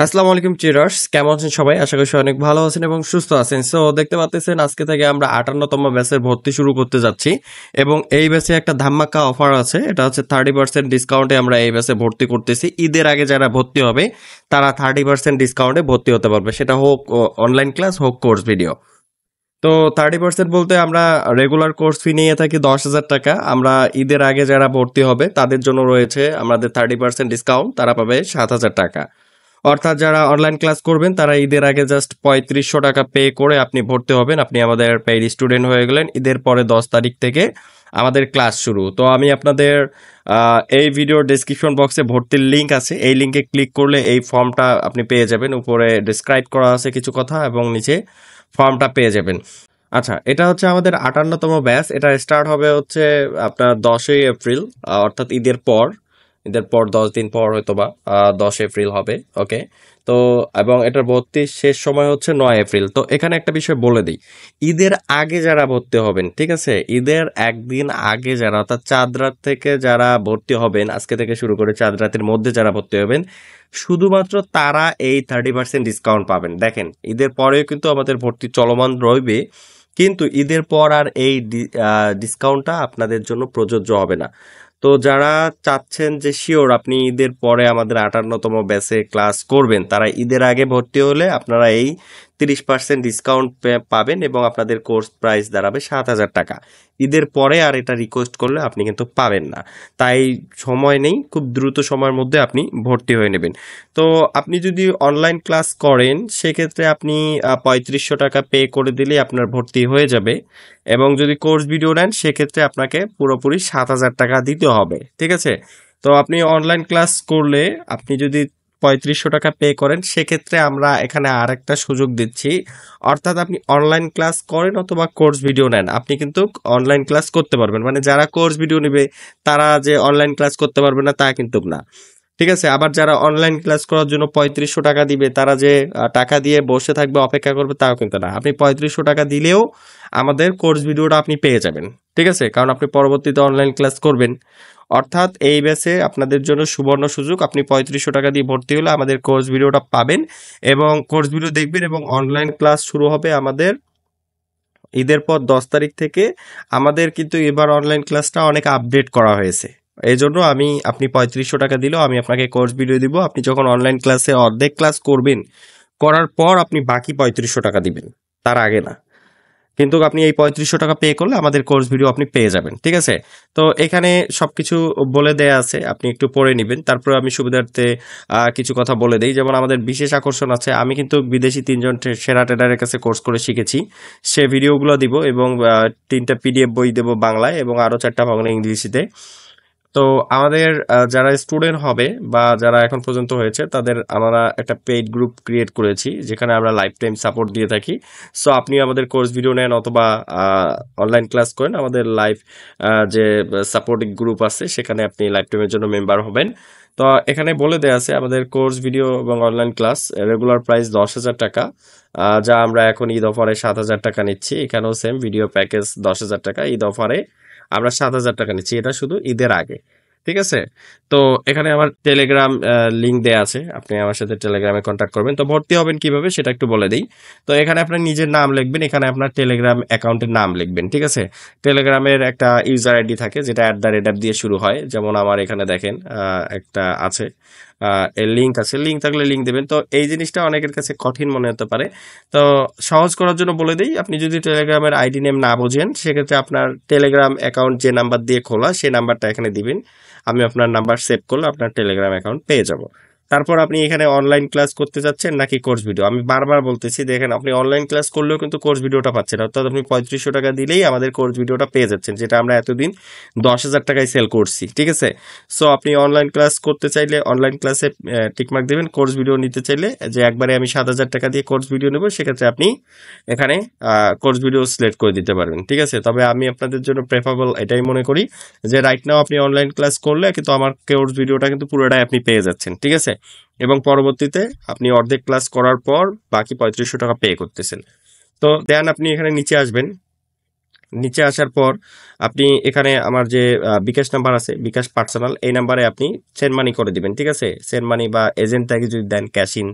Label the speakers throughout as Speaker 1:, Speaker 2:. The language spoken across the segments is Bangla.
Speaker 1: আসসালামু আলাইকুম চিরার্স, কেমন আছেন সবাই? আশা করি সবাই অনেক ভালো আছেন এবং সুস্থ আছেন। সো দেখতে পাচ্ছেন আজকে থেকে আমরা 58তম ব্যাচের ভর্তি শুরু করতে যাচ্ছি এবং এই ব্যাচে একটা ধামাকা অফার আছে। এটা হচ্ছে 30% ডিসকাউন্টে আমরা এই ব্যাচে ভর্তি করতেছি। ঈদের আগে যারা ভর্তি হবে তারা 30% ডিসকাউন্টে ভর্তি হতে পারবে, সেটা হোক অনলাইন ক্লাস হোক কোর্স ভিডিও। তো 30% বলতে আমরা রেগুলার কোর্স ফি নিয়ে থাকি 10,000 টাকা। আমরা ঈদের আগে যারা ভর্তি হবে তাদের জন্য রয়েছে আমাদের 30% ডিসকাউন্ট, তারা পাবে 7,000 টাকা। অর্থাৎ যারা অনলাইন ক্লাস করবেন তারা ঈদের আগে জাস্ট 3500 টাকা পে করে আপনি ভর্তি হবেন, আপনি আমাদের পেইড স্টুডেন্ট হয়ে গেলেন। ঈদের পরে 10 তারিখ থেকে আমাদের ক্লাস শুরু। তো আমি আপনাদের এই ভিডিওর ডেসক্রিপশন বক্সে ভর্তির লিঙ্ক আছে, এই লিঙ্কে ক্লিক করলে এই ফর্মটা আপনি পেয়ে যাবেন। উপরে ডিসক্রাইব করা আছে কিছু কথা এবং নিচে ফর্মটা পেয়ে যাবেন। আচ্ছা, এটা হচ্ছে আমাদের 58তম ব্যাচ। এটা স্টার্ট হবে হচ্ছে আপনার 10ই এপ্রিল, অর্থাৎ ঈদের পর 10 দিন পর হয়তো বা 10 এপ্রিল হবে। ওকে, তো এবং এটার ভর্তির শেষ সময় হচ্ছে 9 এপ্রিল। তো এখানে একটা বিষয় বলে দিই, ঈদের আগে যারা ভর্তি হবেন, ঠিক আছে, ঈদের একদিন আগে যারা, অর্থাৎ চাঁদ রাত থেকে যারা ভর্তি হবেন, আজকে থেকে শুরু করে চাঁদ রাতের মধ্যে যারা ভর্তি হবেন, শুধুমাত্র তারা এই 30% ডিসকাউন্ট পাবেন। দেখেন, ঈদের পরেও কিন্তু আমাদের ভর্তি চলমান রইবে, কিন্তু ঈদের পর আর এই ডিসকাউন্টটা আপনাদের জন্য প্রযোজ্য হবে না। তো যারা চাচ্ছেন যে শিওর আপনি ঈদের পরে আমাদের 58তম ব্যাচে ক্লাস করবেন, তারা ঈদের আগে ভর্তি হলে আপনারা এই 30% ডিসকাউন্ট পাবেন এবং আপনাদের কোর্স প্রাইস দাঁড়াবে 7,000 টাকা। ঈদের পরে আর এটা রিকোয়েস্ট করলে আপনি কিন্তু পাবেন না। তাই সময় নেই, খুব দ্রুত সময়ের মধ্যে আপনি ভর্তি হয়ে নেবেন। তো আপনি যদি অনলাইন ক্লাস করেন সেক্ষেত্রে আপনি 3500 টাকা পে করে দিলেই আপনার ভর্তি হয়ে যাবে, এবং যদি কোর্স ভিডিও নেন সেক্ষেত্রে আপনাকে পুরোপুরি 7,000 টাকা দিতে হবে, ঠিক আছে। তো আপনি অনলাইন ক্লাস করলে আপনি যদি 3500 টাকা পে করেন সেক্ষেত্রে আমরা এখানে আরেকটা সুযোগ দিচ্ছি। অর্থাৎ আপনি অনলাইন ক্লাস করেন অথবা কোর্স ভিডিও নেন, আপনি কিন্তু অনলাইন ক্লাস করতে পারবেন। মানে যারা কোর্স ভিডিও নেবে তারা যে অনলাইন ক্লাস করতে পারবে না তা কিন্তু না, ঠিক আছে। আবার যারা অনলাইন ক্লাস করার জন্য 3500 টাকা দিবে তারা যে টাকা দিয়ে বসে থাকবে অপেক্ষা করবে তাও কিন্তু না। আপনি 3500 টাকা দিলেও আমাদের কোর্স ভিডিওটা আপনি পেয়ে যাবেন, ঠিক আছে, কারণ আপনি পরবর্তীতে অনলাইন ক্লাস করবেন। অর্থাৎ এই ব্যাচে আপনাদের জন্য সুবর্ণ সুযোগ, আপনি 3500 টাকা দিয়ে ভর্তি হলে আমাদের কোর্স ভিডিওটা পাবেন এবং কোর্স ভিডিও দেখবেন, এবং অনলাইন ক্লাস শুরু হবে আমাদের ঈদের পর 10 তারিখ থেকে। আমাদের কিন্তু এবার অনলাইন ক্লাসটা অনেক আপডেট করা হয়েছে, এই জন্য আপনি 3500 টাকা দিলেও আমি আপনাকে কোর্স ভিডিও দিব। আপনি যখন অনলাইন ক্লাসে অর্ধেক ক্লাস করবেন, করার পর আপনি বাকি 3500 টাকা দিবেন, তার আগে না। কিন্তু আপনি এই 3500 টাকা পে করলে আমাদের কোর্স ভিডিও আপনি পেয়ে যাবেন, ঠিক আছে। তো এখানে সবকিছু বলে দেয়া আছে, আপনি একটু পড়ে নেবেন। তারপরে আমি সুবিধার্থে কিছু কথা বলে দেই। যেমন আমাদের বিশেষ আকর্ষণ আছে, আমি কিন্তু বিদেশি 3জন সেরা ট্রেডারের কাছে কোর্স করে শিখেছি, সে ভিডিওগুলো দিব এবং 3টা পিডিএফ বই দেবো বাংলায় এবং আরও 4টা বাংলা ইংরেজিতে। তো আমাদের যারা স্টুডেন্ট হবে বা যারা এখন পর্যন্ত হয়েছে তাদের আমরা একটা পেইড গ্রুপ ক্রিয়েট করেছি, যেখানে আমরা লাইফ টাইম সাপোর্ট দিয়ে থাকি। সো আপনি আমাদের কোর্স ভিডিও নেন অথবা অনলাইন ক্লাস করেন, আমাদের লাইভ যে সাপোর্টিং গ্রুপ আছে সেখানে আপনি লাইফ টাইমের জন্য মেম্বার হবেন। তো এখানে বলে দেওয়া আছে আমাদের কোর্স ভিডিও এবং অনলাইন ক্লাস রেগুলার প্রাইস 10,000 টাকা, যা আমরা এখন ঈদ অফারে 7,000 টাকা নিচ্ছি। এখানেও সেম ভিডিও প্যাকেজ 10,000 টাকা, ঈদ অফারে আমরা 7,000 টাকা নিচ্ছি, এটা শুধু ঈদের আগে, ঠিক আছে। তো এখানে আমার টেলিগ্রাম লিঙ্ক দেয়া আছে, আপনি আমার সাথে টেলিগ্রামে কন্ট্যাক্ট করবেন। তো ভর্তি হবেন কিভাবে সেটা একটু বলে দিই। তো এখানে আপনার নিজের নাম লিখবেন, এখানে আপনার টেলিগ্রাম অ্যাকাউন্টের নাম লিখবেন, ঠিক আছে। টেলিগ্রামের একটা ইউজার আইডি থাকে যেটা @app দিয়ে শুরু হয়, যেমন আমার এখানে দেখেন একটা আছে, এর লিঙ্ক আছে, লিঙ্ক থাকলে লিঙ্ক দেবেন। তো এই জিনিসটা অনেকের কাছে কঠিন মনে হতে পারে, তো সহজ করার জন্য বলে দিই, আপনি যদি টেলিগ্রামের আইডি নেম না বোঝেন সেক্ষেত্রে আপনার টেলিগ্রাম অ্যাকাউন্ট যে নাম্বার দিয়ে খোলা সেই নাম্বারটা এখানে দিবেন। আমি আপনার নাম্বার সেভ করলে আপনার টেলিগ্রাম অ্যাকাউন্ট পেয়ে যাব। তারপর আপনি এখানে অনলাইন ক্লাস করতে যাচ্ছেন নাকি কোর্স ভিডিও, আমি বারবার বলতেছি, দেখেন আপনি অনলাইন ক্লাস করলেও কিন্তু কোর্স ভিডিওটা পাচ্ছেন, অর্থাৎ আপনি 3500 টাকা দিলেই আমাদের কোর্স ভিডিওটা পেয়ে যাচ্ছেন, যেটা আমরা এতদিন 10,000 টাকায় সেল করছি, ঠিক আছে। সো আপনি অনলাইন ক্লাস করতে চাইলে অনলাইন ক্লাসে টিকমার্ক দেবেন, কোর্স ভিডিও নিতে চাইলে যে একবারে আমি 7,000 টাকা দিয়ে কোর্স ভিডিও নেব সেক্ষেত্রে আপনি এখানে কোর্স ভিডিও সিলেক্ট করে দিতে পারবেন, ঠিক আছে। তবে আমি আপনাদের জন্য প্রেফারেবল এটাই মনে করি যে রাইট নাও আপনি অনলাইন ক্লাস করলে কিন্তু আমার কোর্স ভিডিওটা কিন্তু পুরোটাই আপনি পেয়ে যাচ্ছেন, ঠিক আছে। এবং পরবর্তীতে আপনি অর্ধেক ক্লাস করার পর বাকি 3500 টাকা পে করতেছেন। তো দেন আপনি এখানে নিচে আসবেন, নিচে আসার পর আপনি এখানে আমার যে বিকাশ নাম্বার আছে, বিকাশ পার্সোনাল, এই নাম্বারে আপনি সেন্ড মানি করে দিবেন। ঠিক আছে, সেন্ড মানি বা এজেন্ট থেকে যদি দেন ক্যাশ ইন,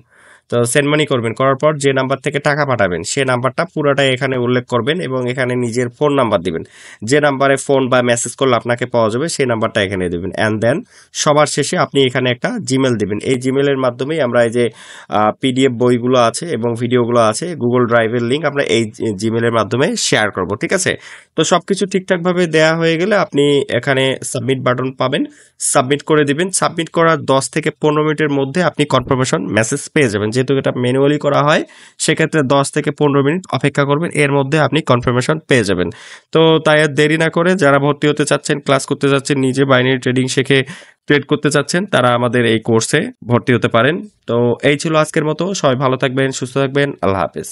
Speaker 1: তো সেন্ড মানি করবেন। করার পর যে নাম্বার থেকে টাকা পাঠাবেন সে নাম্বারটা পুরোটাই এখানে উল্লেখ করবেন এবং এখানে নিজের ফোন নাম্বার দিবেন। যে নাম্বারে ফোন বা মেসেজ করলে আপনাকে পাওয়া যাবে সেই নাম্বারটা এখানে দিবেন। অ্যান্ড দেন সবার শেষে আপনি এখানে একটা জিমেল দিবেন। এই জিমেলের মাধ্যমেই আমরা এই যে পিডিএফ বইগুলো আছে এবং ভিডিওগুলো আছে, গুগল ড্রাইভের লিঙ্ক আমরা এই জিমেলের মাধ্যমে শেয়ার করব। ঠিক আছে, তো সবকিছু ঠিকঠাকভাবে দেয়া হয়ে গেলে আপনি এখানে সাবমিট বাটন পাবেন, সাবমিট করে দিবেন। সাবমিট করার 10 থেকে 15 মিনিটের মধ্যে আপনি কনফার্মেশন মেসেজ পেয়ে যাবেন। যেহেতু এটা ম্যানুয়ালি করা হয় সেক্ষেত্রে 10 থেকে 15 মিনিট অপেক্ষা করবেন, এর মধ্যে আপনি কনফার্মেশন পেয়ে যাবেন। তো তাই আর দেরি না করে যারা ভর্তি হতে চাচ্ছেন, ক্লাস করতে চাচ্ছেন, নিজে বাইনারি ট্রেডিং শিখে ট্রেড করতে চাচ্ছেন, তারা আমাদের এই কোর্সে ভর্তি হতে পারেন। তো এই ছিল আজকের মতো। সবাই ভালো থাকবেন, সুস্থ থাকবেন। আল্লাহ হাফেজ।